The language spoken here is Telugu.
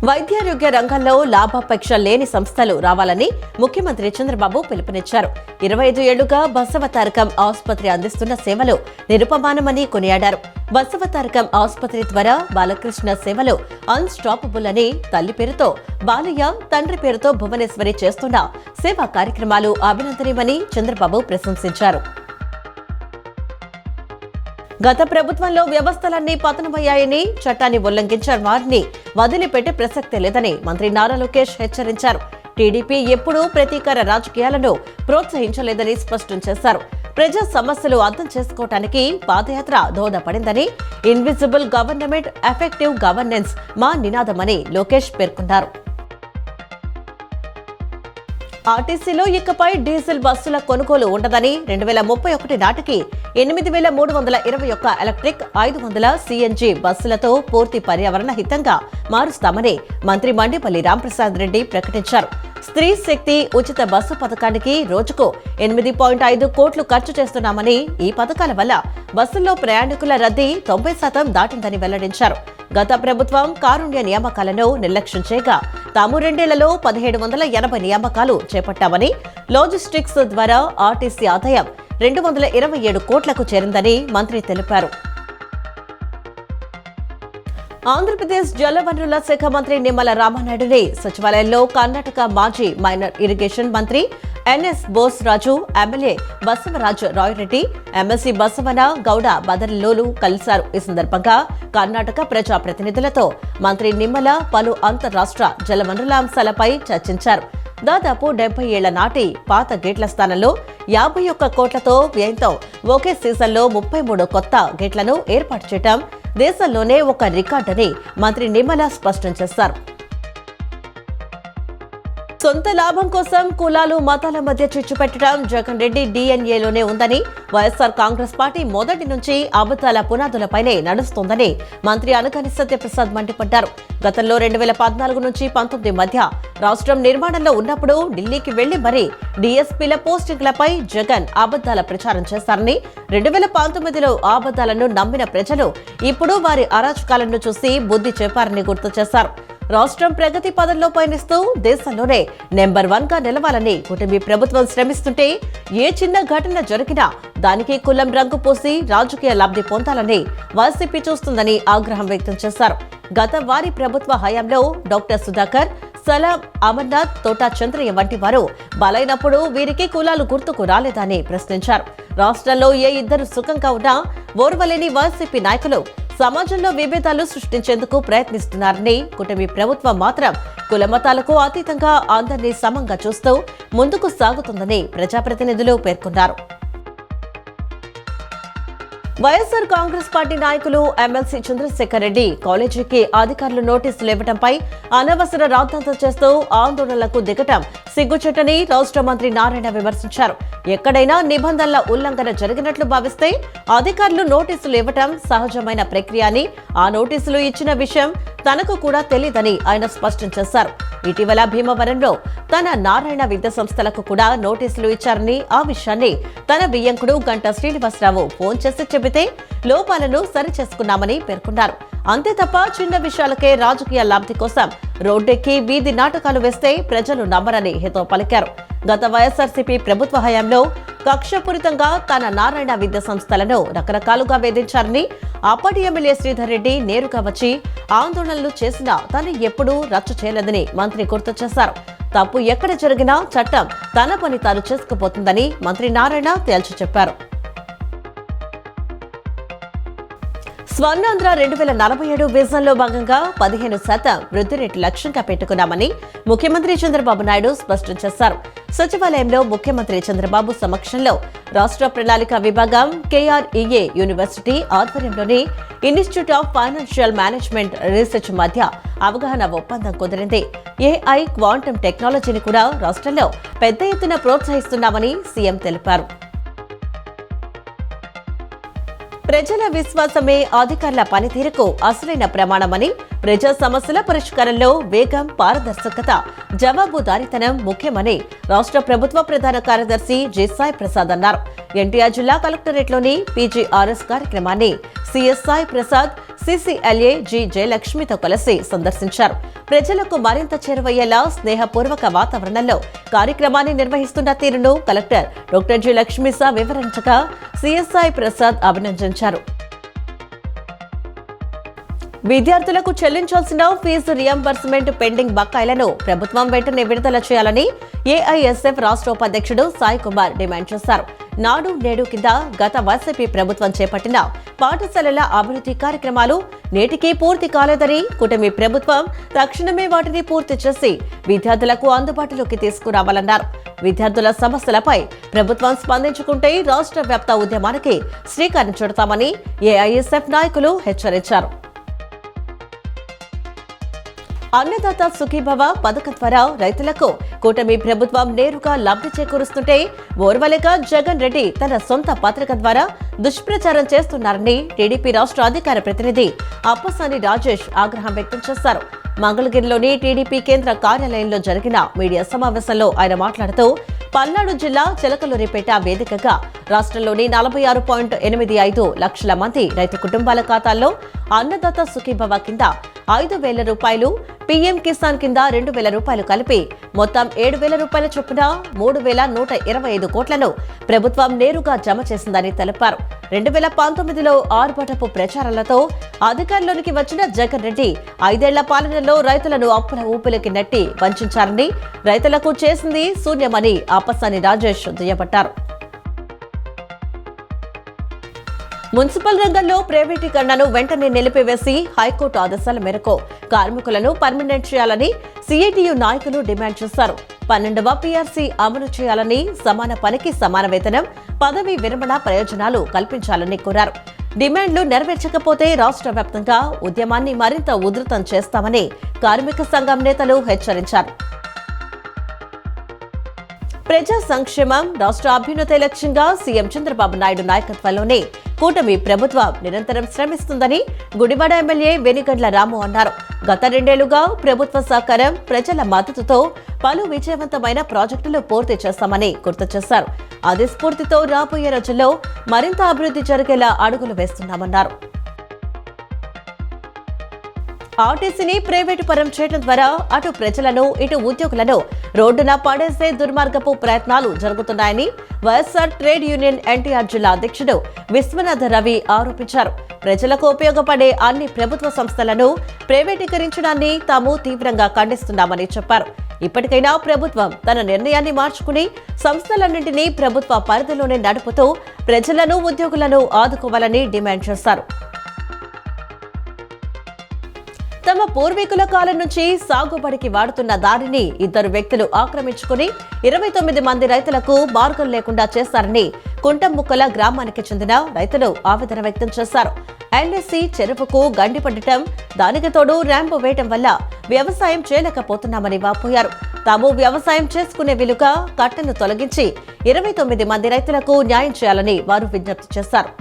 వైద్యారోగ్య రంగంలో లాభాపేక్ష లేని సంస్థలు రావాలని ముఖ్యమంత్రి చంద్రబాబు పిలుపునిచ్చారు. 25 ఏళ్లుగా బసవతారకం ఆసుపత్రి అందిస్తున్న సేవలు నిరుపమానమని కొనియాడారు. బసవతారకం ఆసుపత్రి ద్వారా బాలకృష్ణ సేవలు అన్స్టాపబుల్ అని తల్లి పేరుతో బాలయ్య, తండ్రి పేరుతో భువనేశ్వరి చేస్తున్న సేవా కార్యక్రమాలు అభినందనీయమని చంద్రబాబు ప్రశంసించారు. గత ప్రభుత్వంలో వ్యవస్థలన్నీ పతనమయ్యాయని, చట్టాన్ని ఉల్లంఘించిన వారిని వదిలిపెట్టే ప్రసక్తే లేదని మంత్రి నారా లోకేష్ హెచ్చరించారు. టీడీపీ ఎప్పుడూ ప్రతీకార రాజకీయాలను ప్రోత్సహించలేదని స్పష్టం చేశారు. ప్రజా సమస్యలు అర్థం చేసుకోవటానికి పాదయాత్ర దోహదపడిందని, ఇన్విజిబుల్ గవర్నమెంట్ ఎఫెక్టివ్ గవర్నెన్స్ మా నినాదమని లోకేష్ పేర్కొన్నారు. ఆర్టీసీలో ఇకపై డీజిల్ బస్సుల కొనుగోలు ఉండదని, 2031 నాటికి 8,321 ఎలక్ట్రిక్, 500 CNG బస్సులతో పూర్తి పర్యావరణ హితంగా మారుస్తామని మంత్రి మండిపల్లి రాంప్రసాద్ రెడ్డి ప్రకటించారు. స్త్రీ శక్తి ఉచిత బస్సు పథకానికి రోజుకు 8.5 కోట్లు ఖర్చు చేస్తున్నామని, ఈ పథకాల వల్ల బస్సుల్లో ప్రయాణికుల రద్దీ 90% దాటిందని వెల్లడించారు. గత ప్రభుత్వం కారుణ్య నియామకాలను నిర్లక్ష్యం చేయగా తాము 2 ఏళ్లలో 1780 నియామకాలు చేపట్టామని, లాజిస్టిక్స్ ద్వారా ఆర్టీసీ ఆదాయం 227 కోట్లకు చేరిందని మంత్రి తెలిపారు. ఆంధ్రప్రదేశ్ జలవనరుల శాఖ మంత్రి నిమ్మల రామానాయుడుని సచివాలయంలో కర్ణాటక మాజీ మైనర్ ఇరిగేషన్ మంత్రి ఎన్ఎస్ బోస్ రాజు, ఎమ్మెల్యే బసవరాజ్ రాయరెడ్డి, ఎమ్మెల్సీ బసవన గౌడ బదర్లోలు కలిశారు. ఈ సందర్భంగా కర్ణాటక ప్రజాప్రతినిధులతో మంత్రి నిమ్మల పలు అంతర్రాష్ట్ర జలవనరుల అంశాలపై చర్చించారు. దాదాపు 70 ఏళ్ల నాటి పాత గేట్ల స్థానంలో 51 కోట్లతో వ్యయంతో ఒకే సీజన్లో 33 కొత్త గేట్లను ఏర్పాటు చేయడం దేశంలోనే ఒక రికార్డని మంత్రి నిమ్మల స్పష్టం చేశారు. సొంత లాభం కోసం కులాలు, మతాల మధ్య చిచ్చు పెట్టడం జగన్ రెడ్డి డిఎన్ఏలోనే ఉందని, వైఎస్ఆర్ కాంగ్రెస్ పార్టీ మొదటి నుంచి అబద్దాల పునాదులపైనే నడుస్తోందని మంత్రి అనగాని సత్యప్రసాద్ మండిపడ్డారు. గతంలో 2014 నుంచి 19 మధ్య రాష్ట్రం నిర్మాణంలో ఉన్నప్పుడు ఢిల్లీకి వెళ్లి మరీ డీఎస్పీల పోస్టింగ్లపై జగన్ అబద్దాల ప్రచారం చేశారని, 2019లో ఆ అబద్దాలను నమ్మిన ప్రజలు ఇప్పుడు వారి అరాచకాలను చూసి బుద్ధి చెప్పారని గుర్తు చేశారు. రాష్ట్రం ప్రగతి పదంలో పయనిస్తూ దేశంలోనే నెంబర్ 1 గా నిలవాలని కూటమి ప్రభుత్వం శ్రమిస్తుంటే ఏ చిన్న ఘటన జరిగినా దానికి కులం రంగు పోసి రాజకీయ లబ్ధి పొందాలని వైసీపీ చూస్తుందని ఆగ్రహం వ్యక్తం చేశారు. గత వారి ప్రభుత్వ హయాంలో డాక్టర్ సుధాకర్, సలాం, అమర్నాథ్, తోటా చంద్రయ్య వంటి వారు బలైనప్పుడు వీరికి కులాలు గుర్తుకు రాలేదని ప్రశ్నించారు. రాష్ట్రంలో ఏ ఇద్దరు సుఖంగా ఉన్నా ఓర్వలేని వైసీపీ నాయకులు సమాజంలో విభేదాలు సృష్టించేందుకు ప్రయత్నిస్తున్నారని, కూటమి ప్రభుత్వం మాత్రం కులమతాలకు అతీతంగా అందరినీ సమంగా చూస్తూ ముందుకు సాగుతుందని ప్రజాప్రతినిధులు పేర్కొన్నారు. వైఎస్ఆర్ కాంగ్రెస్ పార్టీ నాయకులు ఎమ్మెల్సీ చంద్రశేఖర్ రెడ్డి కాలేజీకి అధికారులు నోటీసులు ఇవ్వడంపై అనవసర రాద్ధాంతం చేస్తూ ఆందోళనలకు దిగటం సిగ్గుచేటని రాష్ట్ర మంత్రి నారాయణ విమర్శించారు. ఎక్కడైనా నిబంధనల ఉల్లంఘన జరిగినట్లు భావిస్తే అధికారులు నోటీసులు ఇవ్వటం సహజమైన ప్రక్రియ అని, ఆ నోటీసులు ఇచ్చిన విషయం తనకు కూడా తెలియదని ఆయన స్పష్టం చేశారు. ఇటీవల భీమవరంలో తన నారాయణ విద్యా సంస్థలకు కూడా నోటీసులు ఇచ్చారని, ఆ విషయాన్ని తన బియ్యంకుడు గంటా శ్రీనివాసరావు ఫోన్ చేసి చెబితే లోపాలను సరిచేసుకున్నామని పేర్కొన్నారు. అంతే తప్ప చిన్న విషయాలకే రాజకీయ లబ్ధి కోసం రోడ్డెక్కి వీధి నాటకాలు వేస్తే ప్రజలు నమ్మరని హితవు పలికారు. గత వైఎస్ఆర్సీపీ ప్రభుత్వ హయాంలో కక్షపూరితంగా తన నారాయణ విద్యా సంస్థలను రకరకాలుగా వేధించారని, అప్పటి ఎమ్మెల్యే శ్రీధర్ రెడ్డి నేరుగా వచ్చి ఆందోళనలు చేసినా తాను ఎప్పుడూ రచ్చ చేయలేదని మంత్రి గుర్తు చేశారు. తప్పు ఎక్కడ జరిగినా చట్టం తన పని తాను చేసుకుపోతుందని మంత్రి నారాయణ తేల్చి చెప్పారు. స్వర్ణాంధ్ర 2047 విజన్లో భాగంగా 15% వృద్ధి రేటు లక్ష్యంగా పెట్టుకున్నామని ముఖ్యమంత్రి చంద్రబాబు నాయుడు స్పష్టం చేశారు. సచివాలయంలో ముఖ్యమంత్రి చంద్రబాబు సమక్షంలో రాష్ట్ర ప్రణాళిక విభాగం, KREA యూనివర్సిటీ ఆధ్వర్యంలోని institute of financial management research మధ్య అవగాహన ఒప్పందం కుదిరింది. AI, క్వాంటమ్ టెక్నాలజీని కూడా రాష్ట్రంలో పెద్ద ఎత్తున ప్రోత్సహిస్తున్నామని సీఎం తెలిపారు. ప్రజల విశ్వాసమే అధికారుల పనితీరుకు అసలైన ప్రమాణమని, ప్రజా సమస్యల పరిష్కారంలో వేగం, పారదర్శకత, జవాబుదారీతనం ముఖ్యమని రాష్ట్ర ప్రభుత్వ ప్రధాన కార్యదర్శి జె సాయి ప్రసాద్ అన్నారు. ఎన్టీఆర్ జిల్లా కలెక్టరేట్లోని PGRS కార్యక్రమాన్ని CS Sai Prasad, CCLA G జయలక్ష్మితో కలిసి సందర్శించారు. ప్రజలకు మరింత చేరువయ్యేలా స్నేహపూర్వక వాతావరణంలో కార్యక్రమాన్ని నిర్వహిస్తున్న తీరును కలెక్టర్ డాక్టర్ జి లక్ష్మీసా వివరించగా సిఎస్ఐ ప్రసాద్ అభినందించారు. విద్యార్థులకు చెల్లించాల్సిన ఫీజు రియంబర్స్మెంట్ పెండింగ్ బకాయిలను ప్రభుత్వం వెంటనే విడుదల చేయాలని ఏఐఎస్ఎఫ్ రాష్ట్ర ఉపాధ్యక్షుడు సాయి కుమార్ డిమాండ్ చేశారు. నాడు నేడు కింద గత వైసీపీ ప్రభుత్వం చేపట్టిన పాఠశాలల అభివృద్ధి కార్యక్రమాలు నేటికి పూర్తి కాలేదని, కూటమి ప్రభుత్వం తక్షణమే వాటిని పూర్తి చేసి విద్యార్థులకు అందుబాటులోకి తీసుకురావాలన్నారు. విద్యార్థుల సమస్యలపై ప్రభుత్వం స్పందించుకుంటే రాష్ట్ర వ్యాప్త ఉద్యమానికి శ్రీకారం చుడతామని ఏఐఎస్ఎఫ్ నాయకులు హెచ్చరించారు. అన్నదాత సుఖీభవ పథకం ద్వారా రైతులకు కూటమి ప్రభుత్వం నేరుగా లబ్ధి చేకూరుస్తుంటే ఓర్వలేక జగన్ రెడ్డి తన సొంత పత్రిక ద్వారా దుష్ప్రచారం చేస్తున్నారని టీడీపీ రాష్ట్ర అధికార ప్రతినిధి అప్పసాని రాజేష్ ఆగ్రహం వ్యక్తం చేశారు. మంగళగిరిలోని టీడీపీ కేంద్ర కార్యాలయంలో జరిగిన మీడియా సమావేశంలో ఆయన మాట్లాడుతూ పల్నాడు జిల్లా చిలకలూరిపేట వేదికగా రాష్ట్రంలోని 46.85 లక్షల మంది రైతు కుటుంబాల ఖాతాల్లో అన్నదాత సుఖీభవ కింద 5,000 రూపాయలు, పీఎం కిసాన్ కింద 2,000 రూపాయలు కలిపి మొత్తం 7,000 రూపాయల చొప్పున 3,125 కోట్లను ప్రభుత్వం నేరుగా జమ చేసిందని తెలిపారు. 2019లో ఆర్భటపు ప్రచారాలతో అధికారంలోనికి వచ్చిన జగన్ రెడ్డి 5 ఏళ్ల పాలనలో రైతులను అప్పుల ఊపిలోకి నెట్టి వంచారని, రైతులకు చేసింది శూన్యమని అప్పసాని రాజేష్ దుయ్యబట్టారు. మున్సిపల్ రంగంలో ప్రైవేటీకరణను వెంటనే నిలిపివేసి హైకోర్టు ఆదేశాల మేరకు కార్మికులను పర్మనెంట్ చేయాలని సిఐటియు నాయకులు డిమాండ్ చేశారు. 12వ పీఆర్సీ అమలు చేయాలని, సమాన పనికి సమాన వేతనం, పదవీ విరమణ ప్రయోజనాలు కల్పించాలని కోరారు. డిమాండ్లు నెరవేర్చకపోతే రాష్ట్ర వ్యాప్తంగా ఉద్యమాన్ని మరింత ఉధృతం చేస్తామని కార్మిక సంఘం నేతలు హెచ్చరించారు. ప్రజా సంక్షేమం, రాష్ట్ర అభ్యున్నతి లక్ష్యంగా సీఎం చంద్రబాబు నాయుడు నాయకత్వంలోనే కూటమి ప్రభుత్వం నిరంతరం శ్రమిస్తుందని గుడివాడ ఎమ్మెల్యే వెనిగండ్ల రాము అన్నారు. గత 2 ఏళ్లుగా ప్రభుత్వ సహకారం, ప్రజల మద్దతుతో పలు విజయవంతమైన ప్రాజెక్టులు పూర్తి చేస్తామని గుర్తు చేశారు. అదే స్ఫూర్తితో రాబోయే రోజుల్లో మరింత అభివృద్ధి జరిగేలా అడుగులు వేస్తున్నామన్నారు. ఆర్టీసీని ప్రైవేటు పరం చేయడం ద్వారా అటు ప్రజలను, ఇటు ఉద్యోగులను రోడ్డున పడేసే దుర్మార్గపు ప్రయత్నాలు జరుగుతున్నాయని వైఎస్ఆర్ ట్రేడ్ యూనియన్ ఎన్టీఆర్ జిల్లా అధ్యక్షుడు విశ్వనాథ రవి ఆరోపించారు. ప్రజలకు ఉపయోగపడే అన్ని ప్రభుత్వ సంస్థలను ప్రైవేటీకరించడాన్ని తాము తీవ్రంగా ఖండిస్తున్నామని చెప్పారు. ఇప్పటికైనా ప్రభుత్వం తన నిర్ణయాన్ని మార్చుకుని సంస్థలన్నింటినీ ప్రభుత్వ పరిధిలోనే నడుపుతూ ప్రజలను, ఉద్యోగులను ఆదుకోవాలని డిమాండ్ చేశారు. తమ పూర్వీకుల కాలం నుంచి సాగుబడికి వాడుతున్న దారిని 2 వ్యక్తులు ఆక్రమించుకుని 29 మంది రైతులకు మార్గం లేకుండా చేశారని కుంటముక్కల గ్రామానికి చెందిన రైతులు ఆవేదన వ్యక్తం చేశారు. ఎల్ఎస్సీ చెరువుకు గండిపడటం, దానికి తోడు ర్యాంపు వేయటం వల్ల వ్యవసాయం చేయలేకపోతున్నామని వాపోయారు. తాము వ్యవసాయం చేసుకునే వీలుగా కట్టను తొలగించి 29 మంది రైతులకు న్యాయం చేయాలని వారు విజ్ఞప్తి చేశారు.